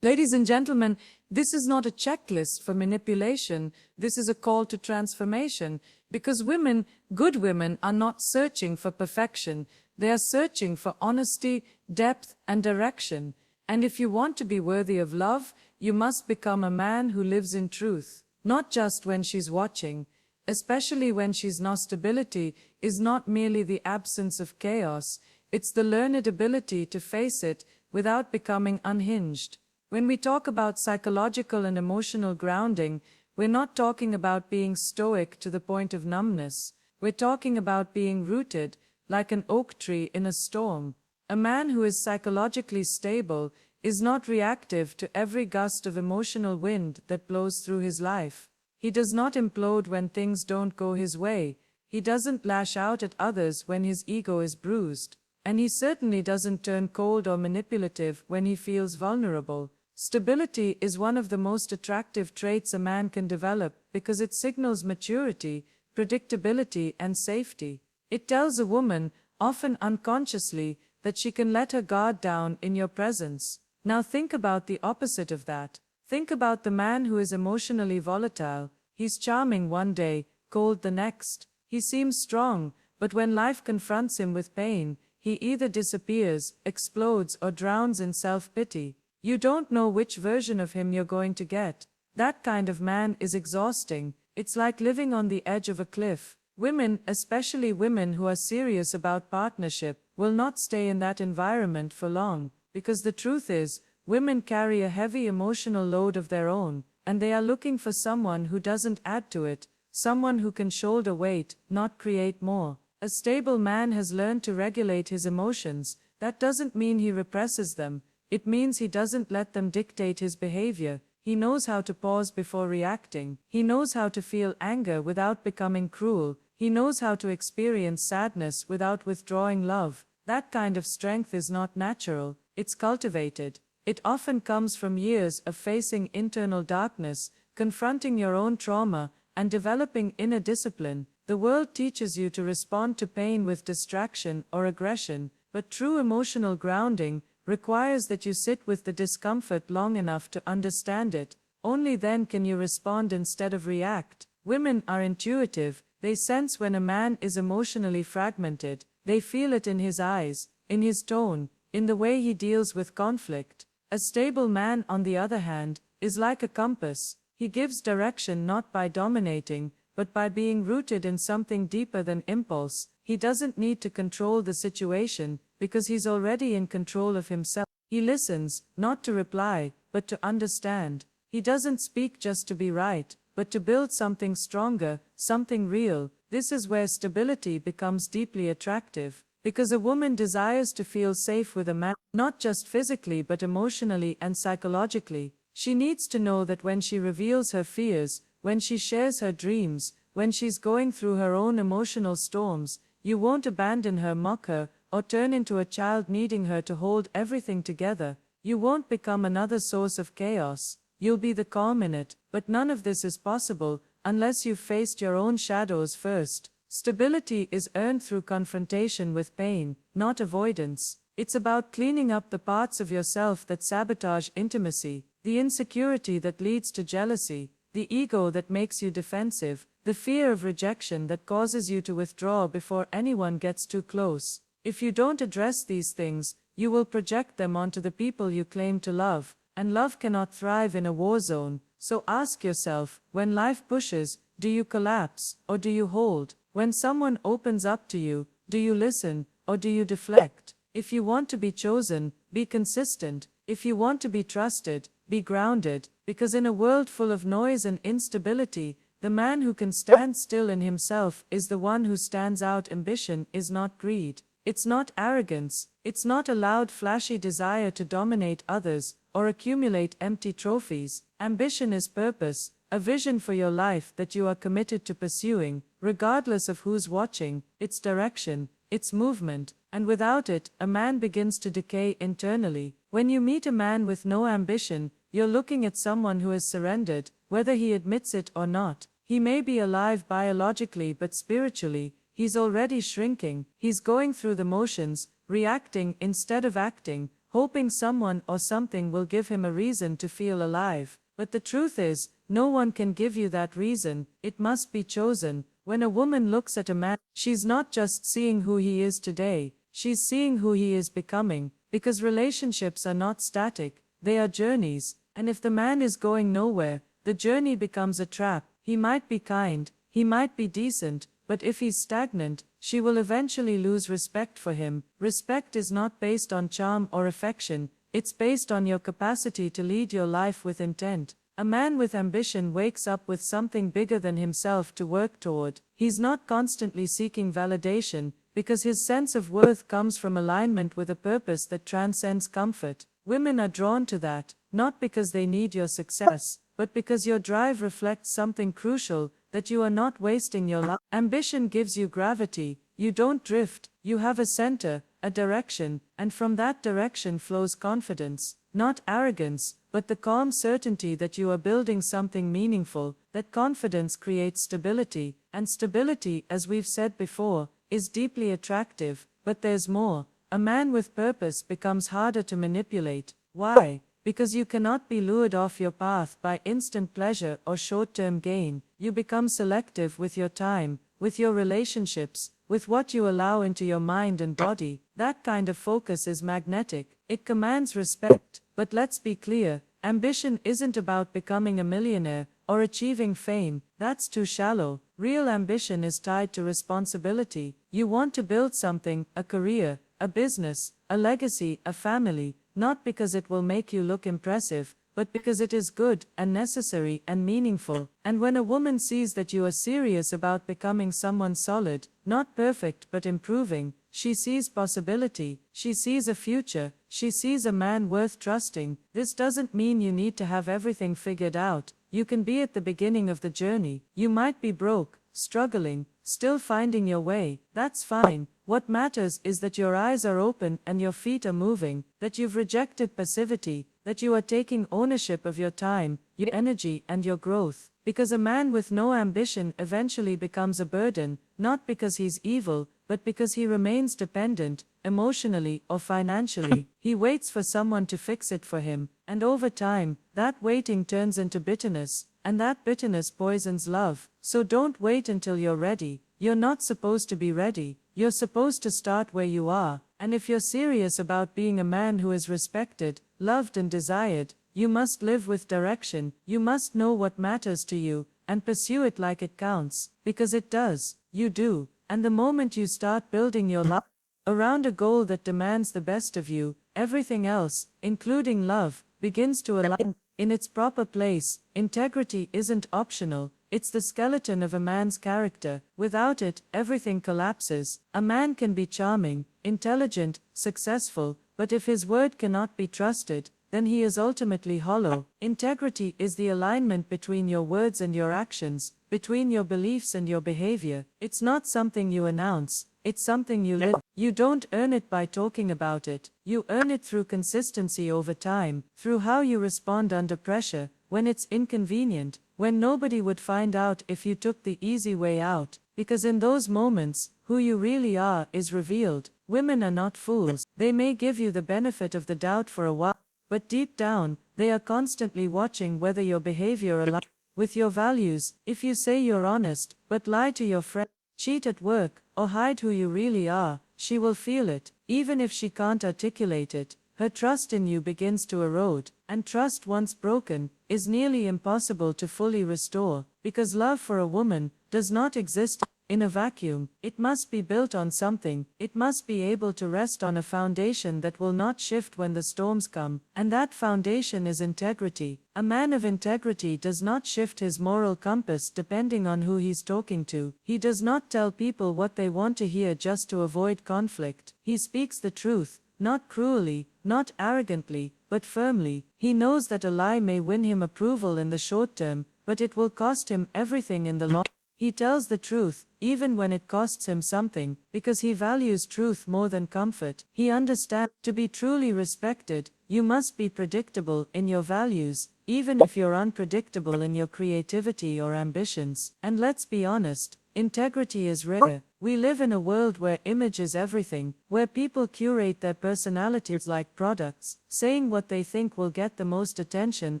Ladies and gentlemen, this is not a checklist for manipulation. This is a call to transformation, because women, good women, are not searching for perfection. They are searching for honesty, depth, and direction. And if you want to be worthy of love, you must become a man who lives in truth, not just when she's watching. Especially when she's not. Stability is not merely the absence of chaos, it's the learned ability to face it without becoming unhinged. When we talk about psychological and emotional grounding, we're not talking about being stoic to the point of numbness. We're talking about being rooted, like an oak tree in a storm. A man who is psychologically stable is not reactive to every gust of emotional wind that blows through his life. He does not implode when things don't go his way. He doesn't lash out at others when his ego is bruised. And he certainly doesn't turn cold or manipulative when he feels vulnerable. Stability is one of the most attractive traits a man can develop because it signals maturity, predictability, and safety. It tells a woman, often unconsciously, that she can let her guard down in your presence. Now think about the opposite of that. Think about the man who is emotionally volatile. He's charming one day, cold the next. He seems strong, but when life confronts him with pain, he either disappears, explodes, or drowns in self-pity. You don't know which version of him you're going to get. That kind of man is exhausting. It's like living on the edge of a cliff. Women, especially women who are serious about partnership, will not stay in that environment for long, because the truth is, women carry a heavy emotional load of their own, and they are looking for someone who doesn't add to it, someone who can shoulder weight, not create more. A stable man has learned to regulate his emotions. That doesn't mean he represses them. It means he doesn't let them dictate his behavior. He knows how to pause before reacting. He knows how to feel anger without becoming cruel. He knows how to experience sadness without withdrawing love. That kind of strength is not natural, it's cultivated. It often comes from years of facing internal darkness, confronting your own trauma, and developing inner discipline. The world teaches you to respond to pain with distraction or aggression, but true emotional grounding requires that you sit with the discomfort long enough to understand it. Only then can you respond instead of react. Women are intuitive. They sense when a man is emotionally fragmented. They feel it in his eyes, in his tone, in the way he deals with conflict. A stable man, on the other hand, is like a compass. He gives direction not by dominating, but by being rooted in something deeper than impulse. He doesn't need to control the situation, because he's already in control of himself. He listens, not to reply, but to understand. He doesn't speak just to be right, but to build something stronger, something real. This is where stability becomes deeply attractive, because a woman desires to feel safe with a man, not just physically but emotionally and psychologically. She needs to know that when she reveals her fears, when she shares her dreams, when she's going through her own emotional storms, you won't abandon her, mock her, or turn into a child needing her to hold everything together. You won't become another source of chaos. You'll be the calm in it. But none of this is possible unless you've faced your own shadows first. Stability is earned through confrontation with pain, not avoidance. It's about cleaning up the parts of yourself that sabotage intimacy, the insecurity that leads to jealousy, the ego that makes you defensive, the fear of rejection that causes you to withdraw before anyone gets too close. If you don't address these things, you will project them onto the people you claim to love, and love cannot thrive in a war zone. So ask yourself, when life pushes, do you collapse, or do you hold? When someone opens up to you, do you listen, or do you deflect? If you want to be chosen, be consistent. If you want to be trusted, be grounded, because in a world full of noise and instability, the man who can stand still in himself is the one who stands out. Ambition is not greed. It's not arrogance. It's not a loud, flashy desire to dominate others or accumulate empty trophies. Ambition is purpose, a vision for your life that you are committed to pursuing, regardless of who's watching, its direction, its movement, and without it, a man begins to decay internally. When you meet a man with no ambition, you're looking at someone who has surrendered, whether he admits it or not. He may be alive biologically, but spiritually, he's already shrinking. He's going through the motions, reacting instead of acting, hoping someone or something will give him a reason to feel alive. But the truth is, no one can give you that reason, it must be chosen. When a woman looks at a man, she's not just seeing who he is today, she's seeing who he is becoming, because relationships are not static, they are journeys, and if the man is going nowhere, the journey becomes a trap. He might be kind, he might be decent, but if he's stagnant, she will eventually lose respect for him. Respect is not based on charm or affection, it's based on your capacity to lead your life with intent. A man with ambition wakes up with something bigger than himself to work toward. He's not constantly seeking validation, because his sense of worth comes from alignment with a purpose that transcends comfort. Women are drawn to that, not because they need your success, but because your drive reflects something crucial, that you are not wasting your life. Ambition gives you gravity, you don't drift, you have a center, a direction, and from that direction flows confidence, not arrogance, but the calm certainty that you are building something meaningful. That confidence creates stability, and stability, as we've said before, is deeply attractive, but there's more. A man with purpose becomes harder to manipulate. Why? Because you cannot be lured off your path by instant pleasure or short-term gain. You become selective with your time, with your relationships, with what you allow into your mind and body. That kind of focus is magnetic. It commands respect. But let's be clear, ambition isn't about becoming a millionaire or achieving fame. That's too shallow. Real ambition is tied to responsibility. You want to build something, a career, a business, a legacy, a family, not because it will make you look impressive, but because it is good and necessary and meaningful. And when a woman sees that you are serious about becoming someone solid, not perfect but improving, she sees possibility, she sees a future, she sees a man worth trusting. This doesn't mean you need to have everything figured out. You can be at the beginning of the journey. You might be broke, struggling, still finding your way. That's fine. What matters is that your eyes are open and your feet are moving, that you've rejected passivity, that you are taking ownership of your time, your energy, and your growth. Because a man with no ambition eventually becomes a burden, not because he's evil, but because he remains dependent, emotionally or financially. He waits for someone to fix it for him, and over time, that waiting turns into bitterness, and that bitterness poisons love. So don't wait until you're ready. You're not supposed to be ready. You're supposed to start where you are. And if you're serious about being a man who is respected, loved and desired, you must live with direction. You must know what matters to you, and pursue it like it counts. Because it does. You do. And the moment you start building your life around a goal that demands the best of you, everything else, including love, begins to align in its proper place. Integrity isn't optional. It's the skeleton of a man's character. Without it, everything collapses. A man can be charming, intelligent, successful, but if his word cannot be trusted, then he is ultimately hollow. Integrity is the alignment between your words and your actions, between your beliefs and your behavior. It's not something you announce, it's something you live. You don't earn it by talking about it. You earn it through consistency over time, through how you respond under pressure, when it's inconvenient, when nobody would find out if you took the easy way out. Because in those moments, who you really are is revealed. Women are not fools. They may give you the benefit of the doubt for a while, but deep down, they are constantly watching whether your behavior aligns with your values. If you say you're honest, but lie to your friend, cheat at work, or hide who you really are, she will feel it. Even if she can't articulate it, her trust in you begins to erode, and trust once broken is nearly impossible to fully restore, because love for a woman does not exist in a vacuum. It must be built on something. It must be able to rest on a foundation that will not shift when the storms come, and that foundation is integrity. A man of integrity does not shift his moral compass depending on who he's talking to. He does not tell people what they want to hear just to avoid conflict. He speaks the truth, not cruelly, not arrogantly, but firmly. He knows that a lie may win him approval in the short term, but it will cost him everything in the long. He tells the truth, even when it costs him something, because he values truth more than comfort. He understands, to be truly respected, you must be predictable in your values, even if you're unpredictable in your creativity or ambitions. And let's be honest, Integrity is rare. We live in a world where image is everything, where people curate their personalities like products, saying what they think will get the most attention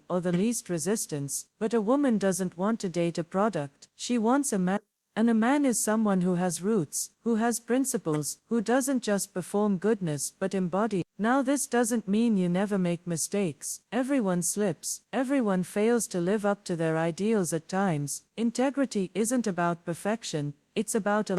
or the least resistance. But a woman doesn't want to date a product. She wants a man. And a man is someone who has roots, who has principles, who doesn't just perform goodness but embody. Now this doesn't mean you never make mistakes. Everyone slips. Everyone fails to live up to their ideals at times. Integrity isn't about perfection, it's about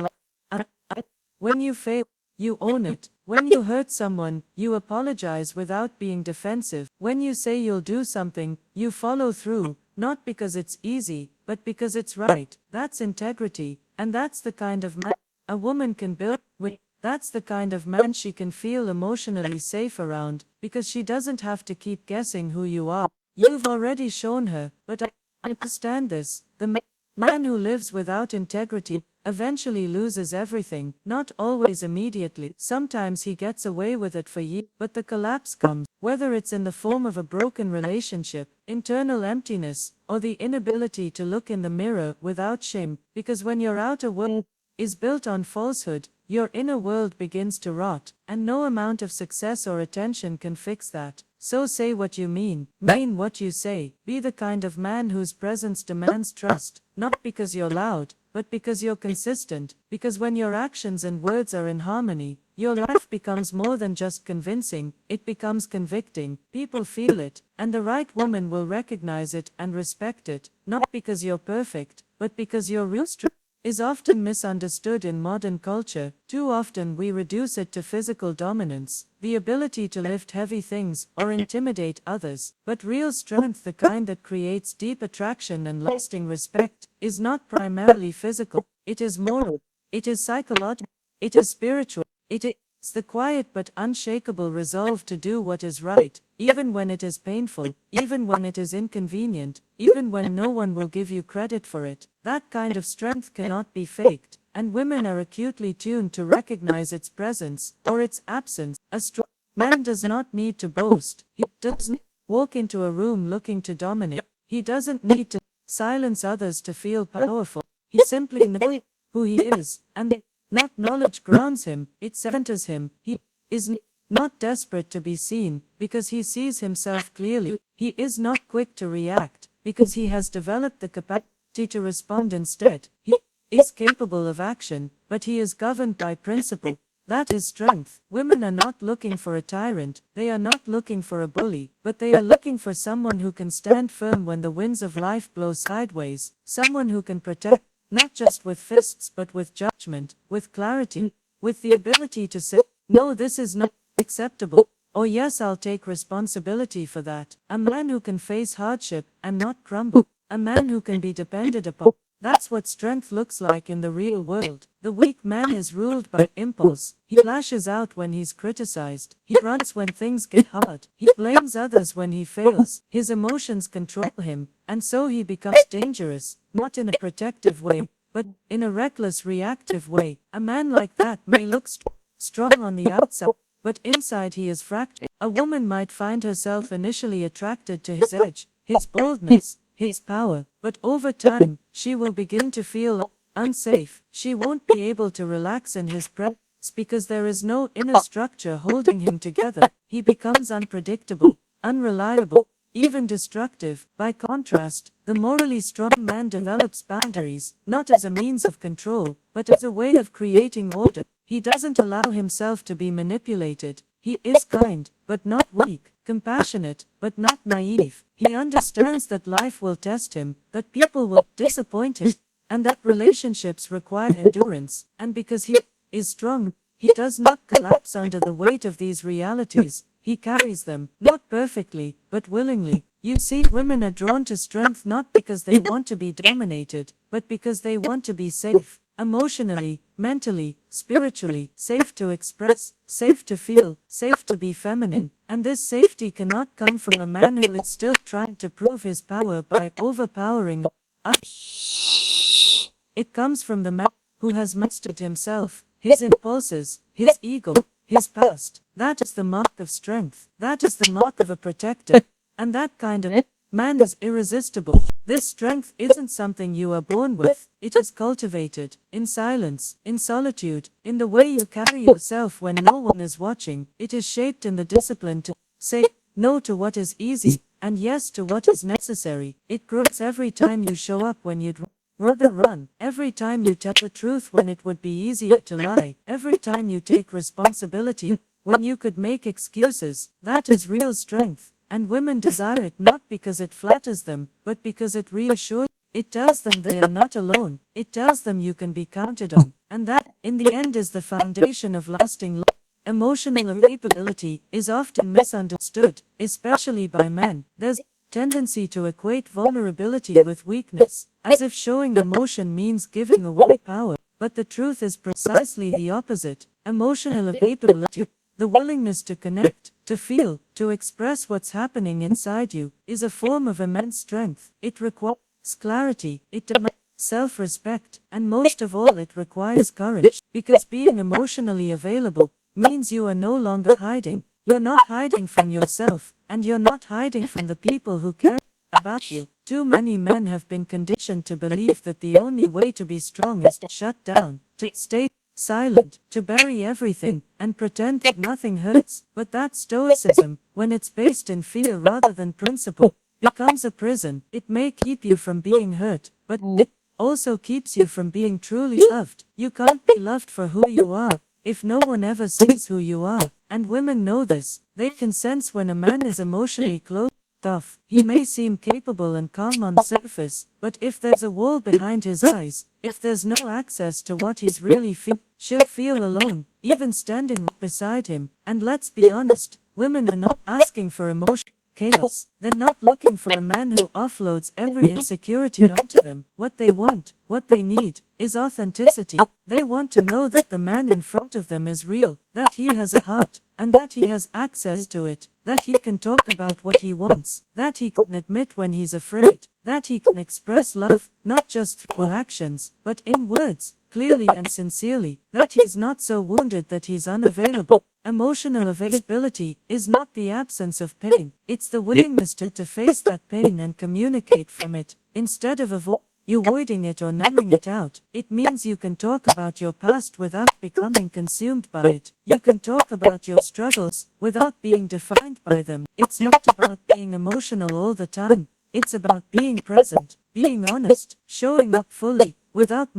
when you fail, you own it. When you hurt someone, you apologize without being defensive. When you say you'll do something, you follow through, not because it's easy, but because it's right. That's integrity, and that's the kind of man a woman can build with. That's the kind of man she can feel emotionally safe around, because she doesn't have to keep guessing who you are. You've already shown her, but I understand this. The man who lives without integrity eventually loses everything, not always immediately. Sometimes he gets away with it for years, but the collapse comes, whether it's in the form of a broken relationship, internal emptiness, or the inability to look in the mirror without shame, because when your outer world is built on falsehood, your inner world begins to rot, and no amount of success or attention can fix that. So say what you mean what you say. Be the kind of man whose presence demands trust, not because you're loud, but because you're consistent, because when your actions and words are in harmony, your life becomes more than just convincing, it becomes convicting. People feel it, and the right woman will recognize it and respect it, not because you're perfect, but because your real strength is often misunderstood in modern culture. Too often we reduce it to physical dominance, the ability to lift heavy things or intimidate others. But real strength, the kind that creates deep attraction and lasting respect, is not primarily physical. It is moral, it is psychological, it is spiritual, it is the quiet but unshakable resolve to do what is right, even when it is painful, even when it is inconvenient, even when no one will give you credit for it. That kind of strength cannot be faked, and women are acutely tuned to recognize its presence or its absence. A strong man does not need to boast. He doesn't walk into a room looking to dominate. He doesn't need to silence others to feel powerful. He simply knows who he is, and not knowledge grounds him, it centers him. He is not desperate to be seen, because he sees himself clearly. He is not quick to react, because he has developed the capacity to respond instead. He is capable of action, but he is governed by principle. That is strength. Women are not looking for a tyrant, they are not looking for a bully, but they are looking for someone who can stand firm when the winds of life blow sideways, someone who can protect, not just with fists but with judgment, with clarity, with the ability to say, no, this is not acceptable, or yes, I'll take responsibility for that. A man who can face hardship and not crumble. A man who can be depended upon. That's what strength looks like in the real world. The weak man is ruled by impulse. He lashes out when he's criticized. He runs when things get hard. He blames others when he fails. His emotions control him, and so he becomes dangerous, not in a protective way, but in a reckless, reactive way. A man like that may look strong on the outside, but inside he is fractured. A woman might find herself initially attracted to his edge, his boldness, his power, but over time, she will begin to feel unsafe. She won't be able to relax in his presence because there is no inner structure holding him together. He becomes unpredictable, unreliable, even destructive. By contrast, the morally strong man develops boundaries, not as a means of control, but as a way of creating order. He doesn't allow himself to be manipulated. He is kind, but not weak, compassionate, but not naive. He understands that life will test him, that people will disappoint him, and that relationships require endurance. And because he is strong, he does not collapse under the weight of these realities. He carries them, not perfectly, but willingly. You see, women are drawn to strength not because they want to be dominated, but because they want to be safe. Emotionally, mentally, spiritually, safe to express, safe to feel, safe to be feminine. And this safety cannot come from a man who is still trying to prove his power by overpowering us. It comes from the man who has mastered himself, his impulses, his ego, his past. That is the mark of strength. That is the mark of a protector. And that kind of Man is irresistible. This strength isn't something you are born with. It is cultivated, in silence, in solitude, in the way you carry yourself when no one is watching. It is shaped in the discipline to say no to what is easy, and yes to what is necessary. It grows every time you show up when you'd rather run, every time you tell the truth when it would be easier to lie, every time you take responsibility when you could make excuses. That is real strength. And women desire it not because it flatters them, but because it reassures. It tells them they are not alone. It tells them you can be counted on. And that, in the end, is the foundation of lasting love. Emotional availability is often misunderstood, especially by men. There's a tendency to equate vulnerability with weakness, as if showing emotion means giving away power. But the truth is precisely the opposite. Emotional availability, the willingness to connect, to feel, to express what's happening inside you, is a form of immense strength. It requires clarity, it demands self-respect, and most of all it requires courage, because being emotionally available means you are no longer hiding. You're not hiding from yourself, and you're not hiding from the people who care about you. Too many men have been conditioned to believe that the only way to be strong is to shut down, to stay silent, to bury everything, and pretend that nothing hurts. But that stoicism, when it's based in fear rather than principle, becomes a prison. It may keep you from being hurt, but it also keeps you from being truly loved. You can't be loved for who you are if no one ever sees who you are. And women know this. They can sense when a man is emotionally closed off. He may seem capable and calm on the surface, but if there's a wall behind his eyes, if there's no access to what he's really feeling, she'll feel alone, even standing beside him. And let's be honest, women are not asking for emotional chaos. They're not looking for a man who offloads every insecurity onto them. What they want, what they need, is authenticity. They want to know that the man in front of them is real, that he has a heart, and that he has access to it, that he can talk about what he wants, that he can admit when he's afraid, that he can express love, not just through actions, but in words, clearly and sincerely, that he's not so wounded that he's unavailable. Emotional availability is not the absence of pain, it's the willingness to face that pain and communicate from it, instead of avoiding it or numbing it out. It means you can talk about your past without becoming consumed by it. You can talk about your struggles without being defined by them. It's not about being emotional all the time. It's about being present, being honest, showing up fully, without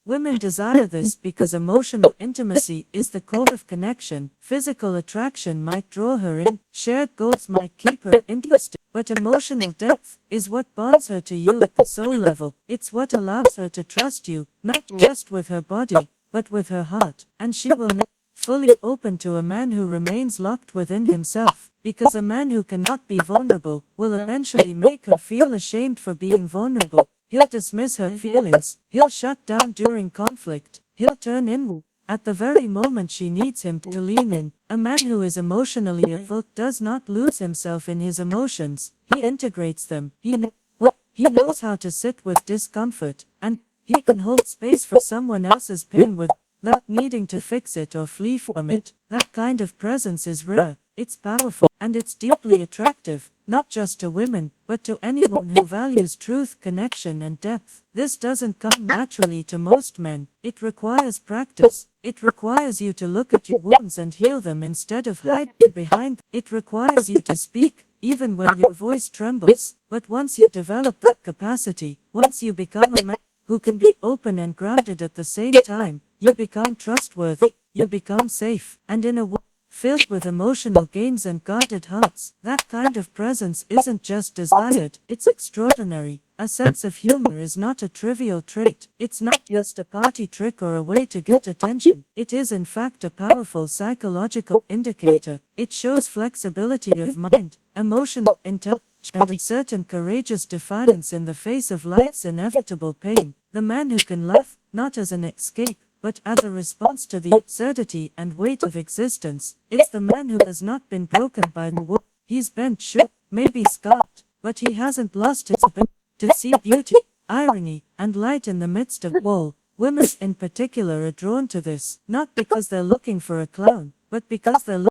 Women desire this because emotional intimacy is the core of connection. Physical attraction might draw her in, shared goals might keep her interested, but emotional depth is what bonds her to you at the soul level. It's what allows her to trust you, not just with her body, but with her heart. And she will never fully open to a man who remains locked within himself, because a man who cannot be vulnerable will eventually make her feel ashamed for being vulnerable. He'll dismiss her feelings, he'll shut down during conflict, he'll turn inward at the very moment she needs him to lean in. A man who is emotionally available does not lose himself in his emotions, he integrates them. He knows how to sit with discomfort, and he can hold space for someone else's pain without needing to fix it or flee from it. That kind of presence is rare, it's powerful, and it's deeply attractive, not just to women, but to anyone who values truth, connection, and depth. This doesn't come naturally to most men. It requires practice. It requires you to look at your wounds and heal them instead of hiding behind them. It requires you to speak, even when your voice trembles. But once you develop that capacity, once you become a man who can be open and grounded at the same time, you become trustworthy, you become safe, and in a world filled with emotional gains and guarded hearts, that kind of presence isn't just desired, it's extraordinary. A sense of humor is not a trivial trait. It's not just a party trick or a way to get attention. It is in fact a powerful psychological indicator. It shows flexibility of mind, emotional intelligence, and a certain courageous defiance in the face of life's inevitable pain. The man who can laugh, not as an escape, but as a response to the absurdity and weight of existence, is the man who has not been broken by the world. He's bent, shook, maybe scarred, but he hasn't lost his ability to see beauty, irony, and light in the midst of all. Women in particular are drawn to this, not because they're looking for a clown, but because they're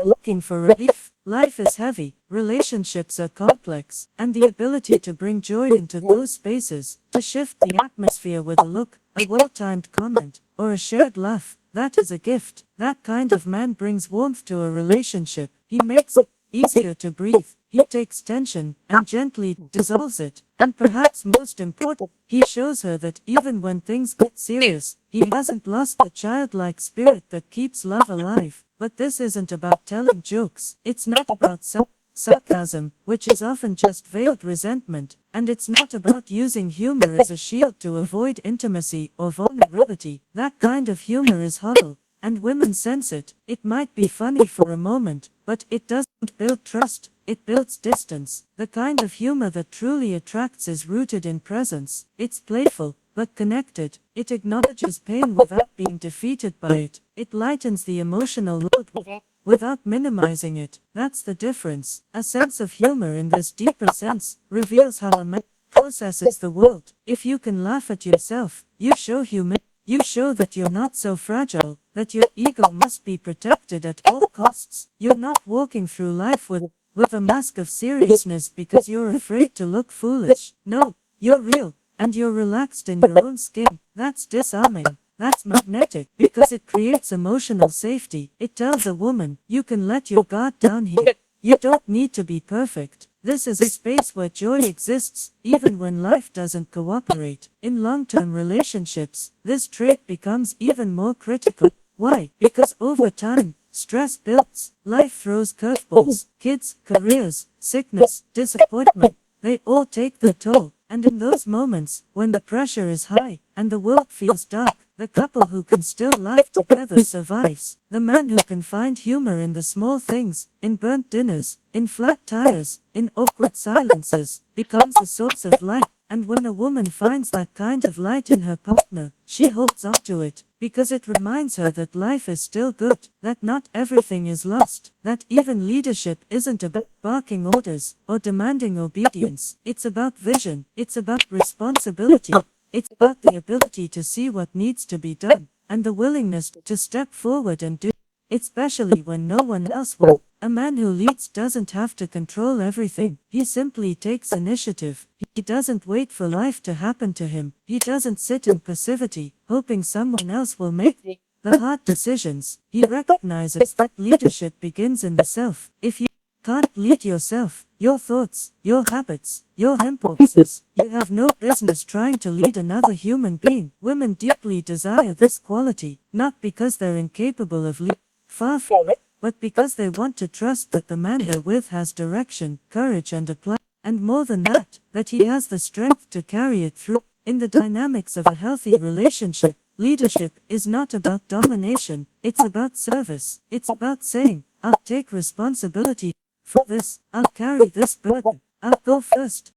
looking for relief. Life is heavy, relationships are complex, and the ability to bring joy into those spaces, to shift the atmosphere with a look, a well-timed comment, or a shared laugh, that is a gift. That kind of man brings warmth to a relationship. He makes it easier to breathe. He takes tension and gently dissolves it. And perhaps most important, he shows her that even when things get serious, he hasn't lost the childlike spirit that keeps love alive. But this isn't about telling jokes. It's not about sarcasm, which is often just veiled resentment. And it's not about using humor as a shield to avoid intimacy or vulnerability. That kind of humor is hollow, and women sense it. It might be funny for a moment, but it doesn't build trust. It builds distance. The kind of humor that truly attracts is rooted in presence. It's playful, but connected. It acknowledges pain without being defeated by it. It lightens the emotional load without minimizing it. That's the difference. A sense of humor in this deeper sense reveals how a man processes the world. If you can laugh at yourself, you show humility. You show that you're not so fragile, that your ego must be protected at all costs. You're not walking through life with a mask of seriousness because you're afraid to look foolish. No, you're real, and you're relaxed in your own skin. That's disarming. That's magnetic, because it creates emotional safety. It tells a woman, you can let your guard down here. You don't need to be perfect. This is a space where joy exists, even when life doesn't cooperate. In long-term relationships, this trait becomes even more critical. Why? Because over time, stress builds. Life throws curveballs. Kids, careers, sickness, disappointment. They all take their toll. And in those moments, when the pressure is high, and the world feels dark, the couple who can still laugh together survives. The man who can find humor in the small things, in burnt dinners, in flat tires, in awkward silences, becomes a source of light. And when a woman finds that kind of light in her partner, she holds on to it, because it reminds her that life is still good, that not everything is lost, that even leadership isn't about barking orders or demanding obedience. It's about vision. It's about responsibility. It's about the ability to see what needs to be done, and the willingness to step forward and do it, especially when no one else will. A man who leads doesn't have to control everything. He simply takes initiative. He doesn't wait for life to happen to him. He doesn't sit in passivity, hoping someone else will make the hard decisions. He recognizes that leadership begins in the self. If you can't lead yourself, your thoughts, your habits, your impulses, you have no business trying to lead another human being. Women deeply desire this quality, not because they're incapable of leading, far from it, but because they want to trust that the man they're with has direction, courage and a plan, and more than that, that he has the strength to carry it through. In the dynamics of a healthy relationship, leadership is not about domination, it's about service. It's about saying, I'll take responsibility for this, I'll carry this burden, I'll go first,